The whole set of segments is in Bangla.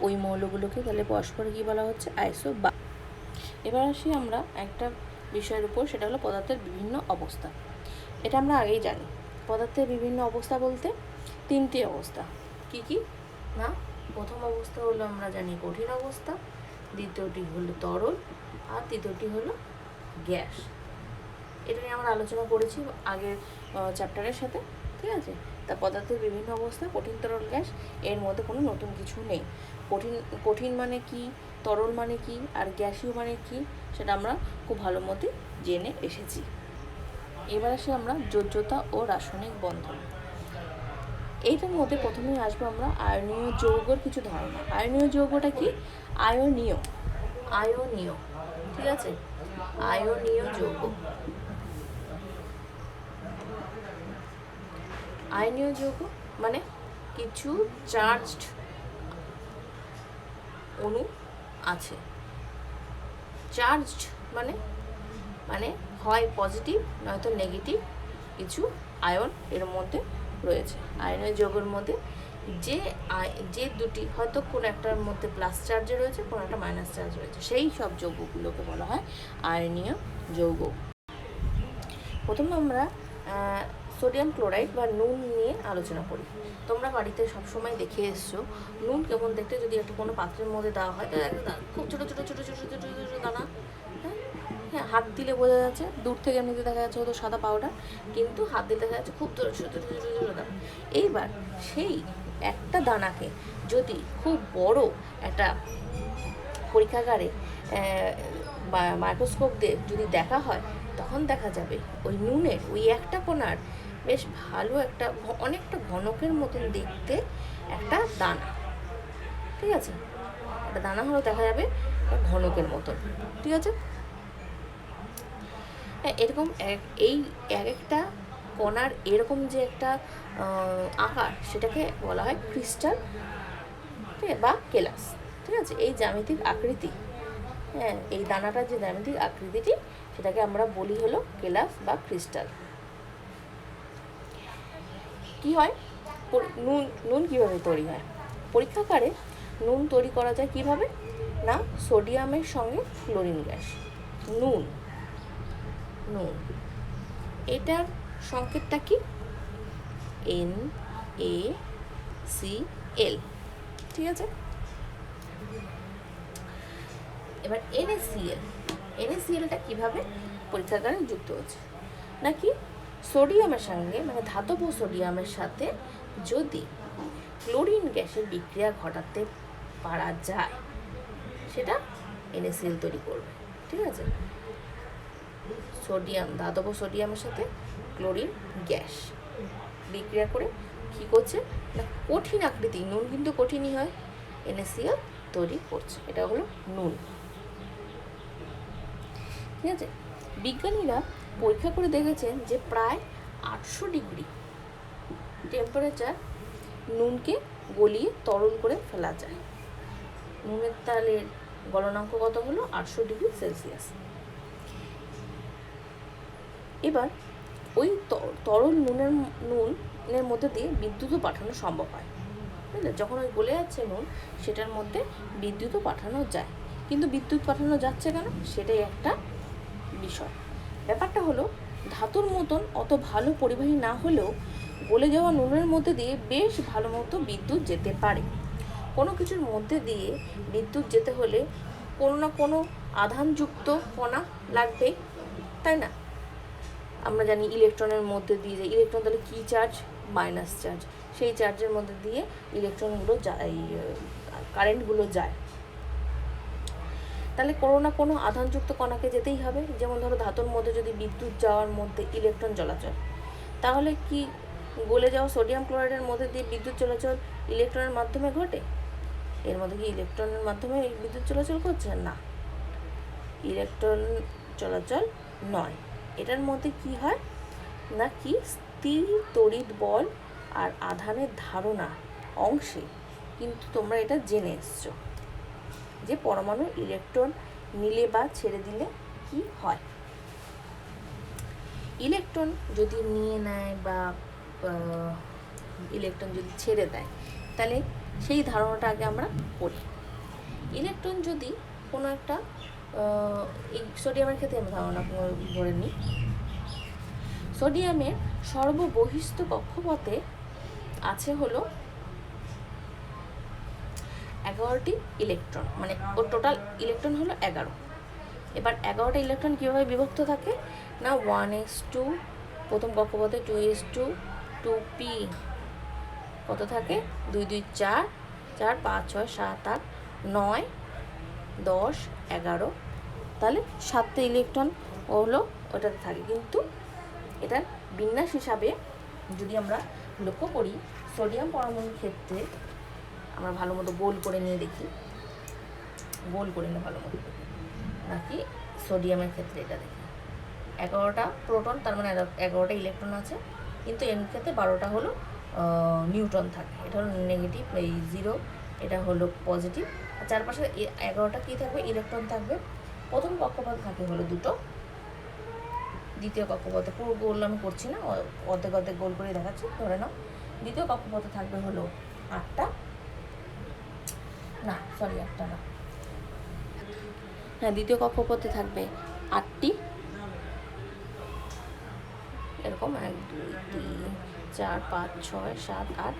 ওই মৌলগুলোকে তাহলে পরস্পর কী বলা হচ্ছে? আইসো বা। এবার আসি আমরা একটা বিষয়ের উপর, সেটা হলো পদার্থের বিভিন্ন অবস্থা। এটা আমরা আগেই জানি, পদার্থের বিভিন্ন অবস্থা বলতে তিনটি অবস্থা। কি কি না, প্রথম অবস্থা হলো আমরা জানি কঠিন অবস্থা, দ্বিতীয়টি হলো তরল, আর তৃতীয়টি হলো গ্যাস। এটা নিয়ে আমরা আলোচনা করেছি আগের চ্যাপ্টারের সাথে, ঠিক আছে? তা পদার্থের বিভিন্ন অবস্থা, কঠিন, তরল, গ্যাস, এর মধ্যে কোনো নতুন কিছু নেই। কঠিন মানে কি, তরল মানে কি, আর গ্যাসীয় মানে কি, সেটা আমরা খুব ভালো মতে জেনে এসেছি। এবার আসি আমরা যোজ্যতা ও রাসায়নিক বন্ধন। এইটার মধ্যে প্রথমেই আসবো আমরা আয়নীয় যৌগের কিছু ধারণা। আয়নীয় যৌগটা কি? আয়নীয়, ঠিক আছে? আয়নীয় যৌগ। আয়নীয় যৌগ মানে কিছু চার্জড অণু আছে। চার্জড মানে মানে হয় পজিটিভ নয়তো নেগেটিভ কিছু আয়ন এর মধ্যে রয়েছে। আয়নীয় যৌগের মধ্যে যে দুটি হয়তো কোনো একটার মধ্যে প্লাস চার্জে রয়েছে, কোনো একটা মাইনাস চার্জ রয়েছে, সেই সব যৌগগুলোকে বলা হয় আয়নীয় যৌগ। প্রথমে আমরা সোডিয়াম ক্লোরাইড বা নুন নিয়ে আলোচনা করি। তোমরা বাড়িতে সবসময় দেখে এসছো নুন কেমন দেখতে, যদি একটা কোনো পাত্রের মধ্যে দেওয়া হয় খুব ছোটো ছোটো ছোটো ছোটো ছোটো ছোটো ছোটো দানা। হ্যাঁ, হাত দিলে বোঝা যাচ্ছে, দূর থেকে এমনিতে দেখা যাচ্ছে হয়তো সাদা পাউডার, কিন্তু হাত দিলে দেখা যাচ্ছে খুব ছোটো ছোটো ছোটো ছোটো ছোটো দানা। এইবার সেই একটা দানাকে যদি খুব বড় একটা পরীক্ষাগারে বা মাইক্রোস্কোপ দিয়ে যদি দেখা হয়, তখন দেখা যাবে ওই নুনের ওই একটা কণার বেশ ভালো একটা অনেকটা ঘনকের মতন দেখতে একটা দানা, ঠিক আছে? একটা দানা হলো দেখা যাবে ঘনকের মতন, ঠিক আছে? হ্যাঁ, এরকম এই এক একটা কণার এরকম যে একটা আকার, সেটাকে বলা হয় ক্রিস্টাল, ঠিক আছে, বা কেলাস, ঠিক আছে? এই জ্যামিতিক আকৃতি, হ্যাঁ, এই দানাটার যে জ্যামিতিক আকৃতিটি, সেটাকে আমরা বলি হলো কেলাস বা ক্রিস্টাল। কি হয়, নুন কীভাবে তৈরি হয়? পরীক্ষাগারে নুন তৈরি করা যায় কিভাবে না, সোডিয়ামের সঙ্গে ক্লোরিন গ্যাস। নুন এটার সংকেতটা কি? NaCl, ঠিক আছে? এবার NaClটা কিভাবে পরীক্ষাগারে যুক্ত হচ্ছে নাকি সোডিয়ামের সঙ্গে, মানে ধাতব সোডিয়ামের সাথে যদি ক্লোরিন গ্যাসের বিক্রিয়া ঘটাতে পারা যায়, সেটা NaCl তৈরি করবে, ঠিক আছে? ধাতব সোডিয়ামের সাথে ক্লোরিন গ্যাস বিক্রিয়া করে কি করছে না, কঠিন আকৃতি, নুন কিন্তু কঠিনই হয়, NaCl তৈরি করছে। এটা হলো নুন, ঠিক আছে? বিজ্ঞানীরা পরীক্ষা করে দেখেছেন যে প্রায় 800 ডিগ্রি টেম্পারেচার নুনকে গলিয়ে তরল করে ফেলা যায়। নুনের তাহলে গলনাঙ্ক কত হলো? 800 ডিগ্রি সেলসিয়াস। এবার ওই তরল নুনের মধ্যে দিয়ে বিদ্যুৎও পাঠানো সম্ভব হয়, বুঝলে? যখন ওই গলে যাচ্ছে নুন, সেটার মধ্যে বিদ্যুৎও পাঠানো যায়। কিন্তু বিদ্যুৎ পাঠানো যাচ্ছে কেন, সেটাই একটা বিষয়। ব্যাপারটা হলো, ধাতুর মতন অত ভালো পরিবাহী না হলেও গলে যাওয়া নুনের মধ্যে দিয়ে বেশ ভালো মতো বিদ্যুৎ যেতে পারে। কোনো কিছুর মধ্যে দিয়ে বিদ্যুৎ যেতে হলে কোনো না কোনো আধানযুক্ত কণা লাগবেই, তাই না? আমরা জানি ইলেকট্রনের মধ্যে দিয়ে যে ইলেকট্রন তাহলে কী চার্জ? Minus charge. সেই চার্জের মধ্যে দিয়ে ইলেকট্রনগুলো কারেন্টগুলো যায়। তাহলে কোনো না কোনো আধানযুক্ত কণাকে যেতেই হবে। যেমন ধরো ধাতুর মধ্যে যদি বিদ্যুৎ যাওয়ার মধ্যে ইলেকট্রন চলাচল, তাহলে কি গলে যাওয়া সোডিয়াম ক্লোরাইডের মধ্যে দিয়ে বিদ্যুৎ চলাচল ইলেকট্রনের মাধ্যমে ঘটে? এর মধ্যে কি ইলেকট্রনের মাধ্যমে বিদ্যুৎ চলাচল করছে? না, ইলেকট্রন চলাচল নয়। এটার মধ্যে কি হয় না, কি স্থির তড়িৎ বল আর আধানের ধারণা অংশে কিন্তু তোমরা এটা জেনে এসছো যে পরমাণু ইলেকট্রন নিলে বা ছেড়ে দিলে কি হয়। ইলেকট্রন যদি নিয়ে নেয় বা ইলেকট্রন যদি ছেড়ে দেয়, তাহলে সেই ধারণাটা আগে আমরা করি। ইলেকট্রন যদি কোনো একটা এই সোডিয়ামের ক্ষেত্রে আমরা ধারণা ধরে নিই, সোডিয়ামের সর্ববহিস্থ কক্ষপথে আছে হলো 11টি ইলেকট্রন, মানে ওর টোটাল ইলেকট্রন হলো 11। এবার 11টা ইলেকট্রন কীভাবে বিভক্ত থাকে না, 1s2 প্রথম কক্ষপথে, 2s2, 2p কত থাকে, 2 2 4, 4 5 6 7 8 9 10 11, তাহলে 7টা ইলেকট্রন হলো ওটাতে থাকে। কিন্তু এটার বিন্যাস হিসাবে যদি আমরা লক্ষ্য করি, সোডিয়াম পরমাণুর ক্ষেত্রে আমরা ভালো মতো গোল করে নিয়ে দেখি, গোল করে নিয়ে ভালো মতো দেখি, নাকি সোডিয়ামের ক্ষেত্রে এটা দেখি 11টা প্রোটন, তার মানে 11টা ইলেকট্রন আছে, কিন্তু এর ক্ষেত্রে 12টা হলো নিউট্রন থাকে। এটা হলো নেগেটিভ, এই 0, এটা হলো পজিটিভ। আর চারপাশে 11টা কী থাকবে, ইলেকট্রন থাকবে। প্রথম কক্ষপথে থাকে হলো 2টো, দ্বিতীয় কক্ষপথে, পুরো গোল আমি করছি না, অর্ধেক অর্ধেক গোল করে দেখাচ্ছি, ধরে নাও। দ্বিতীয় কক্ষপথে থাকবে হলো 8টা, না সরি 8টা না, হ্যাঁ দ্বিতীয় কক্ষপথে থাকবে 8টি, এরকম 1 2 3 4 5 6 7 8,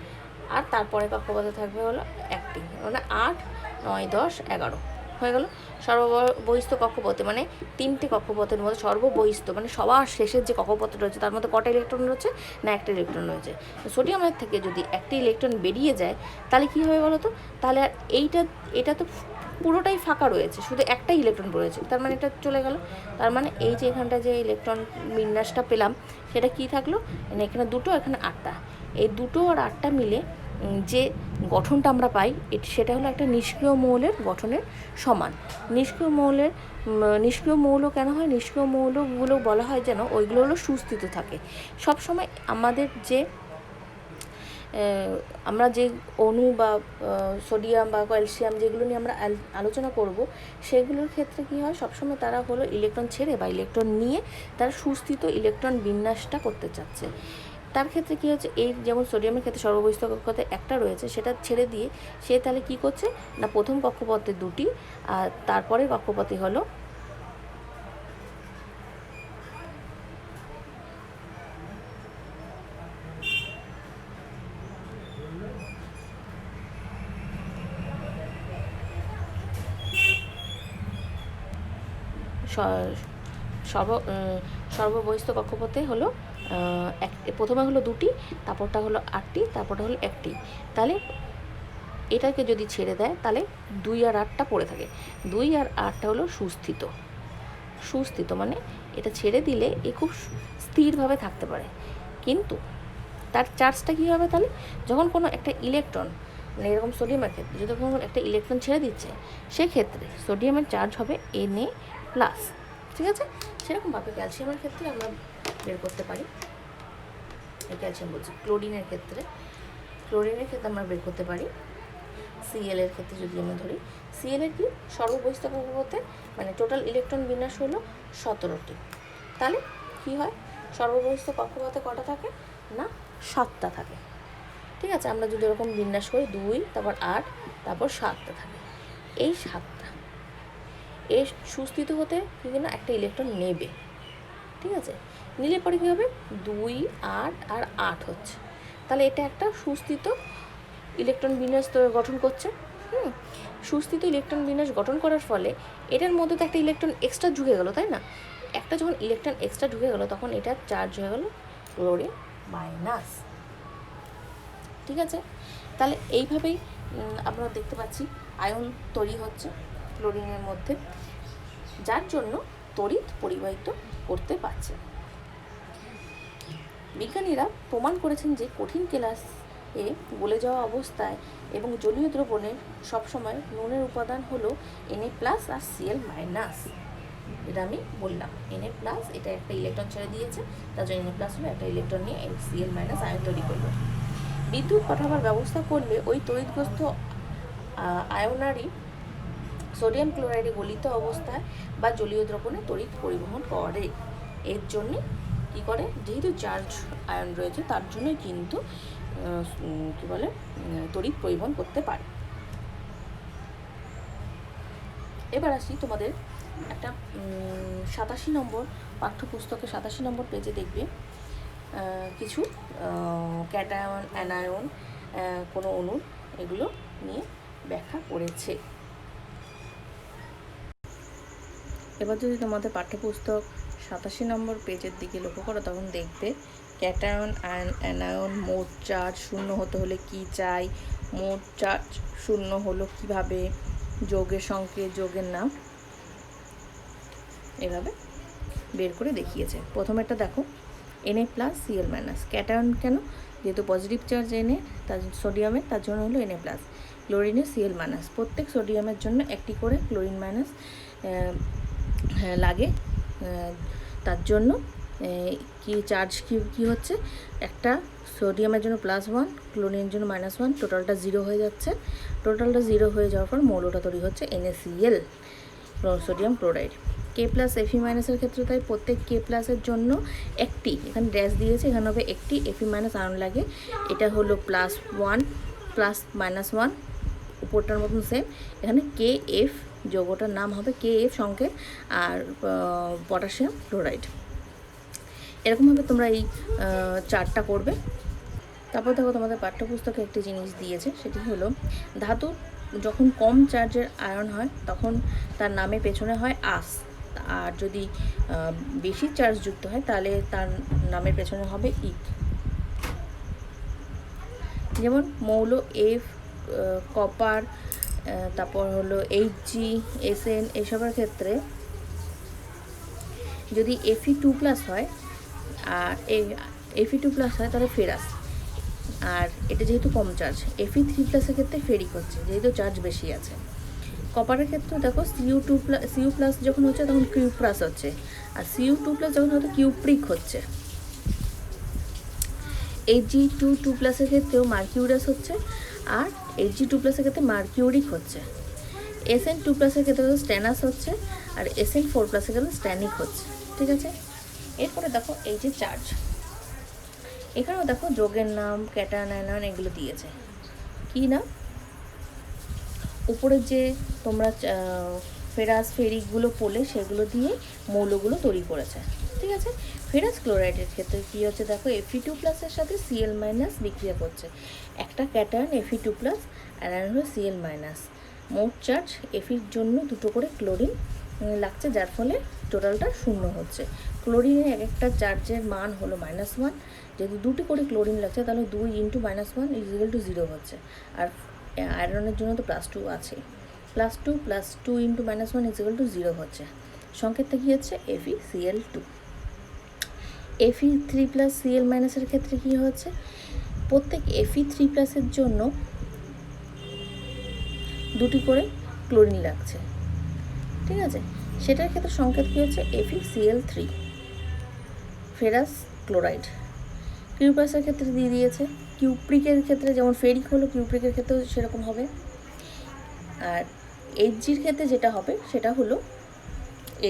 আর তারপরে কক্ষপথে থাকবে হলো 1টি, মানে 8 9 10 11 হয়ে গেল। সর্ববহিস্থ কক্ষপথে মানে 3টে কক্ষপথের মধ্যে সর্ববহিস্থ মানে সবার শেষের যে কক্ষপথ রয়েছে তার মধ্যে কটা ইলেকট্রন রয়েছে না, 1টা ইলেকট্রন রয়েছে। সোডিয়ামের থেকে যদি 1টি ইলেকট্রন বেরিয়ে যায় তাহলে কী হবে বলো তো, তাহলে আর এটা তো পুরোটাই ফাঁকা রয়েছে, শুধু একটাই ইলেকট্রন রয়েছে, তার মানে এটা চলে গেল। তার মানে এই যে এখানটা যে ইলেকট্রন বিন্যাসটা পেলাম সেটা কি থাকলো, এখানে 2টো, এখানে 8টা, এই 2টো আর 8টা মিলে যে গঠনটা আমরা পাই সেটা হলো একটা নিষ্ক্রিয় মৌলের গঠনের সমান। নিষ্ক্রিয় মৌল কেন হয়, নিষ্ক্রিয় মৌলগুলো বলা হয় যেন ওইগুলো হলো সুস্থিত থাকে সবসময়। আমাদের যে আমরা যে অণু বা সোডিয়াম বা ক্যালসিয়াম যেগুলো নিয়ে আমরা আলোচনা করব, সেগুলোর ক্ষেত্রে কী হয়, সবসময় তারা হলো ইলেকট্রন ছেড়ে বা ইলেকট্রন নিয়ে তারা সুস্থিত ইলেকট্রন বিন্যাসটা করতে চাচ্ছে। তার ক্ষেত্রে কী হচ্ছে, এই যেমন সোডিয়ামের ক্ষেত্রে সর্ববহিস্থ কক্ষপথে 1টা রয়েছে, সেটা ছেড়ে দিয়ে সে তাহলে কী করছে না, প্রথম কক্ষপথে 2টি, আর তারপরে কক্ষপথে হলো সর্ববহিস্থ কক্ষপথে হলো প্রথমে হলো 2টি, তারপরটা হলো 8টি, তারপরটা হলো 1টি। তাহলে এটাকে যদি ছেড়ে দেয় তাহলে 2 আর 8টা পড়ে থাকে, 2 আর 8টা হলো সুস্থিত মানে এটা ছেড়ে দিলে এ খুব স্থিরভাবে থাকতে পারে। কিন্তু তার চার্জটা কী হবে তাহলে, যখন কোনো একটা ইলেকট্রন, মানে এরকম সোডিয়ামের ক্ষেত্রে যদি কোনো একটা ইলেকট্রন ছেড়ে দিচ্ছে, সেক্ষেত্রে সোডিয়ামের চার্জ হবে Na+, ঠিক আছে। সেরকমভাবে ক্যালসিয়ামের ক্ষেত্রে আমরা বের করতে পারি, ক্যালসিয়াম বলছি, ক্লোরিনের ক্ষেত্রে আমরা বের করতে পারি। Cl এর ক্ষেত্রে যদি আমরা ধরি, Cl এর কি সর্ববহিস্থ কক্ষপথে মানে টোটাল ইলেকট্রন বিন্যাস হলো 17টি। তাহলে কি হয়, সর্ববহিস্থ কক্ষপথে কটা থাকে না, 7টা থাকে, ঠিক আছে। আমরা যদি এরকম বিন্যাস করি 2, তারপর 8, তারপর 7টা থাকে, এই 7টা এর সুস্থিত হতে কি না একটা ইলেকট্রন নেবে, ঠিক আছে। নিলে পরে কী হবে, 2 8 আর 8 হচ্ছে, তাহলে এটা একটা সুস্থিত ইলেকট্রন বিন্যাস গঠন করছে। সুস্থিত ইলেকট্রন বিন্যাস গঠন করার ফলে এটার মধ্যে তো একটা ইলেকট্রন এক্সট্রা ঢুকে গেল, তাই না। একটা যখন ইলেকট্রন এক্সট্রা ঢুকে গেল তখন এটা চার্জ হয়ে গেল ক্লোরিন মাইনাস, ঠিক আছে। তাহলে এইভাবেই আমরা দেখতে পাচ্ছি আয়ন তৈরি হচ্ছে ক্লোরিনের মধ্যে, যার জন্য তড়িৎ পরিবাহিত করতে পারছে। বিজ্ঞানীরা প্রমাণ করেছেন যে কঠিন কেলাসে গলে যাওয়া অবস্থায় এবং জলীয় দ্রবণে সবসময় নুনের উপাদান হলো Na+ আর Cl-। এটা আমি বললাম Na+, এটা একটা ইলেকট্রন ছেড়ে দিয়েছে, তার জন্য Na+ হলো একটা ইলেকট্রন নিয়ে Cl- আয়ন তৈরি করলো। বিদ্যুৎ পাঠাবার ব্যবস্থা করলে ওই তড়িৎগ্রস্ত আয়নারি সোডিয়াম ক্লোরাইডে গলিত অবস্থায় বা জলীয় দ্রবণে তড়িৎ পরিবহন করে। এর জন্যে কী করে, যেহেতু চার্জ আয়ন রয়েছে তার জন্যই কিন্তু কী বলে তড়িৎ পরিবহন করতে পারে। এবার আসি তোমাদের একটা 87 নম্বর পাঠ্যপুস্তকে 87 নম্বর পেজে দেখবে কিছু ক্যাটায়ন, অ্যানায়ন, কোনো অণুর এগুলো নিয়ে ব্যাখ্যা করেছে। এবার যদি তোমাদের পাঠ্যপুস্তক 87 নম্বর পেজের দিকে লক্ষ্য করো, তখন দেখবে ক্যাটায়ন, অ্যানায়ন, মোট চার্জ শূন্য হতে হলে কি চাই, মোট চার্জ শূন্য হলো কিভাবে, যৌগের সংকেত, যৌগের নাম, এভাবে বের করে দেখিয়েছে। প্রথমেরটা দেখো, Na+Cl-। ক্যাটায়ন কেন? যেহেতু পজিটিভ চার্জ Na তার সোডিয়ামের, তার জন্য হলো Na+। ক্লোরিনের Cl-। প্রত্যেক সোডিয়ামের জন্য একটি করে ক্লোরিন মাইনাস লাগে, তার জন্য কি চার্জ কি হচ্ছে, একটা সোডিয়ামের জন্য +1, ক্লোরিনের জন্য -1, টোটালটা 0 হয়ে যাচ্ছে। টোটালটা 0 হয়ে যাওয়ার পর মৌলটা তৈরি হচ্ছে NaCl, সোডিয়াম ক্লোরাইড। K+Fe- এর ক্ষেত্রে তাই প্রত্যেক K+-এর জন্য একটি, এখানে ড্যাশ দিয়েছে, এখানে হবে একটি Fe- আয়ন লাগে। এটা হলো +1 +-1, উপরটার মতন সেম। এখানে Kf, যৌগটার নাম হবে Kf সংকেত, আর পটাশিয়াম ক্লোরাইড। এরকমভাবে তোমরা এই চারটা করবে। তারপর দেখো তোমাদের পাঠ্যপুস্তকে একটি জিনিস দিয়েছে, সেটি হলো ধাতু যখন কম চার্জের আয়ন হয় তখন তার নামে পেছনে হয় আস, আর যদি বেশি চার্জ যুক্ত হয় তাহলে তার নামের পেছনে হবে ইক। যেমন মৌল F, কপার, তারপর হলো Hg, Sn, এসবের ক্ষেত্রে যদি Fe2+ হয়, আর Fe2+ হয় তাহলে ফেরাস, আর এটা যেহেতু কম চার্জ। Fe3+ এর ক্ষেত্রে ফেরিক হচ্ছে, যেহেতু চার্জ বেশি আছে। কপারের ক্ষেত্রে দেখো Cu+ যখন হচ্ছে তখন Cu+ হচ্ছে, আর Cu2+ যখন হচ্ছে কিউপ্রিক হচ্ছে। Hg2+ এর ক্ষেত্রেও মার্কিউরাস হচ্ছে, আর Hg2+ এর ক্ষেত্রে মার্কিউরিক হচ্ছে। Sn2+ এর ক্ষেত্রে স্ট্যানাস হচ্ছে, আর Sn4+ এর ক্ষেত্রে স্ট্যানিক হচ্ছে। ঠিক আছে, এরপরে দেখো এই যে চার্জ, এখানেও দেখো যৌগের নাম, ক্যাটায়ন, অ্যানায়ন এগুলো দিয়েছে। কি না, উপরে যে তোমরা ফেরাস ফেরিকগুলো পড়লে সেগুলো দিয়ে মৌলগুলো তৈরি করেছে। ঠিক আছে, ফেরাস ক্লোরাইডের ক্ষেত্রে কী হচ্ছে দেখো, Fe2+ এর সাথে Cl- বিক্রিয়া করছে। একটা ক্যাটায়ন Fe2+, আর হলো Cl-। মোট চার্জ Feর জন্য দুটো করে ক্লোরিন লাগছে, যার ফলে টোটালটা শূন্য হচ্ছে। ক্লোরিনের এক একটা চার্জের মান হলো -1, যেহেতু দুটি করে ক্লোরিন লাগছে তাহলে 2 × -1 = 0 হচ্ছে। আর আয়রনের জন্য তো +2 আছে, +2 + 2 × -1 = 0 হচ্ছে। সংকেতটা কী হচ্ছে, FeCl2। Fe3+ Cl- এর ক্ষেত্রে কী হচ্ছে, প্রত্যেক Fe3+ এর জন্য দুটি করে ক্লোরিন লাগছে। ঠিক আছে, সেটার ক্ষেত্রে সংকেত কী হচ্ছে, FeCl3, ফেরাস ক্লোরাইড। কিউপ্রাসের ক্ষেত্রে দিয়ে দিয়েছে, কিউপ্রিকের ক্ষেত্রে যেমন ফেরিক হলো, কিউপ্রিকের ক্ষেত্রেও সেরকম হবে। আর Hgর ক্ষেত্রে যেটা হবে সেটা হলো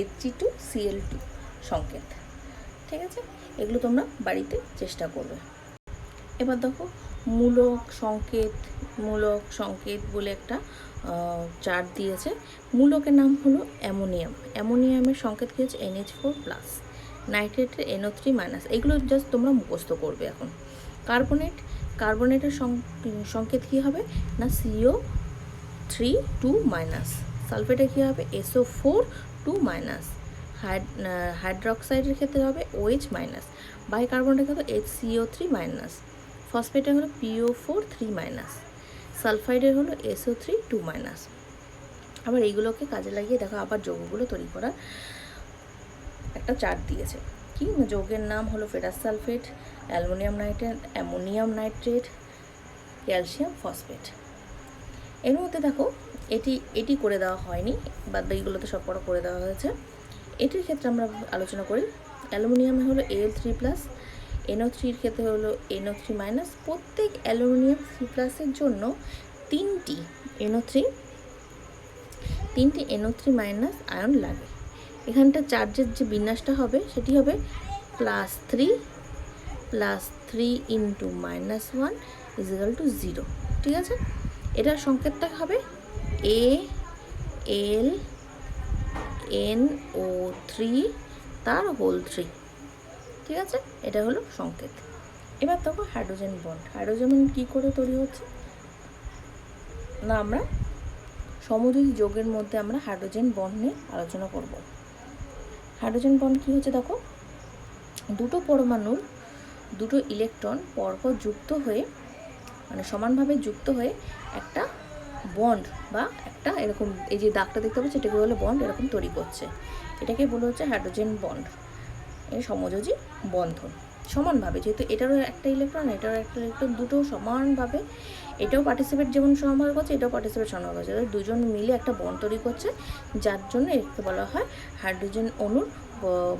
Hg2Cl2 সংকেত। ঠিক আছে, এগুলো তোমরা বাড়িতে চেষ্টা করবে। এবার দেখো মূলক সংকেত বলে একটা চার্ট দিয়েছে। মূলকের নাম হলো অ্যামোনিয়াম। অ্যামোনিয়ামের সংকেত কী হচ্ছে, NH4+, নাইট্রেটের NO3-। এগুলো জাস্ট তোমরা মুখস্থ করবে এখন। কার্বনেটের সংকেত কী হবে না, CO3 2-। সালফেটের কী হবে, SO4 2-। হাইড্রক্সাইডের ক্ষেত্রে হবে OH-। বাইকার্বনেটের ক্ষেত্রে HCO3-। ফসফেটের হলো PO4 3-। সালফাইডের হলো SO3 2-। আবার এইগুলোকে কাজে লাগিয়ে দেখো আবার যৌগগুলো তৈরি করার একটা চার্ট দিয়েছে। কি যৌগের নাম হলো ferrous sulphate, ammonium nitrate, calcium phosphate. এর মধ্যে দেখো এটি করে দেওয়া হয়নি, বাদ বাকিগুলোতে সব করে দেওয়া হয়েছে। এটির ক্ষেত্রে আমরা আলোচনা করি। অ্যালুমিনিয়ামে হলো Al3+, NO3-র ক্ষেত্রে হলো NO3-। প্রত্যেক অ্যালুমিনিয়াম C+-এর জন্য তিনটি NO3- আয়ন লাগে। এখানটা চার্জের যে বিন্যাসটা হবে সেটি হবে +3 +3 3 ইন্টু -1 ইজ ইকুয়াল টু 0। ঠিক আছে, এটার সংকেতটা হবে AlNO3 তার হোল 3। ঠিক আছে, এটা হলো সংকেত। এবার দেখো হাইড্রোজেন বন্ড। হাইড্রোজেন বন্ড কী করে তৈরি হচ্ছে না, আমরা সমযোজী যৌগের মধ্যে আমরা হাইড্রোজেন বন্ড নিয়ে আলোচনা করব। হাইড্রোজেন বন্ড কী হচ্ছে দেখো, দুটো পরমাণুর দুটো ইলেকট্রন পরপর যুক্ত হয়ে মানে সমানভাবে যুক্ত হয়ে একটা বন্ড বা একটা এরকম এই যে দাগটা দেখতে পাচ্ছি এটাকে বলে বন্ড, এরকম তৈরি করছে। এটাকে বলা হচ্ছে হাইড্রোজেন বন্ড। এই সমযোজী বন্ধন সমানভাবে, যেহেতু এটারও একটা ইলেকট্রন এটারও একটা ইলেকট্রন, দুটো সমানভাবে, এটাও পার্টিসিপেট যেমন সমানভাবে করছে এটাও পার্টিসিপেট সমানভাবে করছে, দুজন মিলে একটা বন্ড তৈরি করছে, যার জন্য এটাকে বলা হয় হাইড্রোজেন অণুর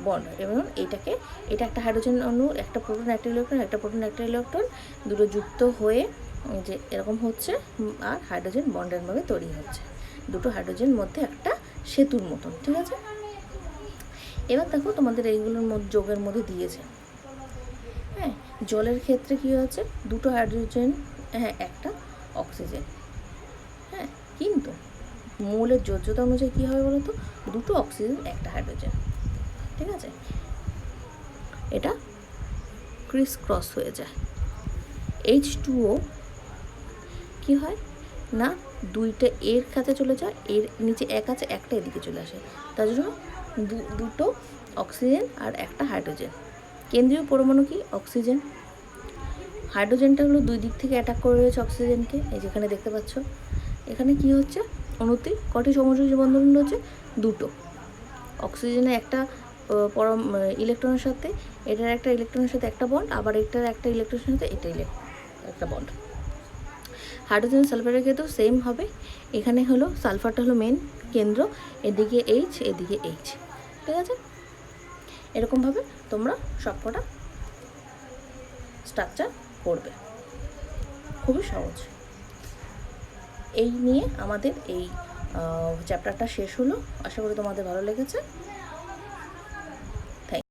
বন্ড। এবং এটা একটা হাইড্রোজেন অণু, একটা প্রোটন একটা ইলেকট্রন, একটা প্রোটন একটা ইলেকট্রন, দুটো যুক্ত হয়ে যে এরকম হচ্ছে আর হাইড্রোজেন বন্ডের ভাবে তৈরি হচ্ছে, দুটো হাইড্রোজেন মধ্যে একটা সেতুর মতন। ঠিক আছে, এবার দেখো তোমাদের এইগুলোর মধ্যে যোগের মধ্যে দিয়েছে। হ্যাঁ, জলের ক্ষেত্রে কী হচ্ছে, দুটো হাইড্রোজেন, হ্যাঁ একটা অক্সিজেন। হ্যাঁ, কিন্তু মৌলের যোজ্যতা অনুযায়ী কী হবে বলো তো, দুটো অক্সিজেন একটা হাইড্রোজেন। ঠিক আছে, এটা ক্রিস ক্রস হয়ে যায়। H2O কী হয় না, দুইটা এর কাছে চলে যায়, এর নিচে এক আছে, একটা এদিকে চলে আসে, তার জন্য দুটো অক্সিজেন আর একটা হাইড্রোজেন। কেন্দ্রীয় পরমাণু কি অক্সিজেন, হাইড্রোজেনটা হলো দুই দিক থেকে অ্যাটাক করে রয়েছে অক্সিজেনকে। এই যেখানে দেখতে পাচ্ছ এখানে কি হচ্ছে, অণুতে কটি সমযোজী বন্ধন রয়েছে, দুটো। অক্সিজেনে একটা ইলেকট্রনের সাথে এটার একটা ইলেকট্রনের সাথে একটা বন্ড, আবার এটার একটা ইলেকট্রনের সাথে এটা একটা বন্ড। হাইড্রোজেন সালফারের ক্ষেত্রেও সেম হবে। এখানে হলো সালফারটা হলো মেন কেন্দ্র, এদিকে H এদিকে H। ঠিক আছে, এরকমভাবে তোমরা সবকটা স্ট্রাকচার করবে, খুবই সহজ। এই নিয়ে আমাদের এই চ্যাপ্টারটা শেষ হলো। আশা করি তোমাদের ভালো লেগেছে।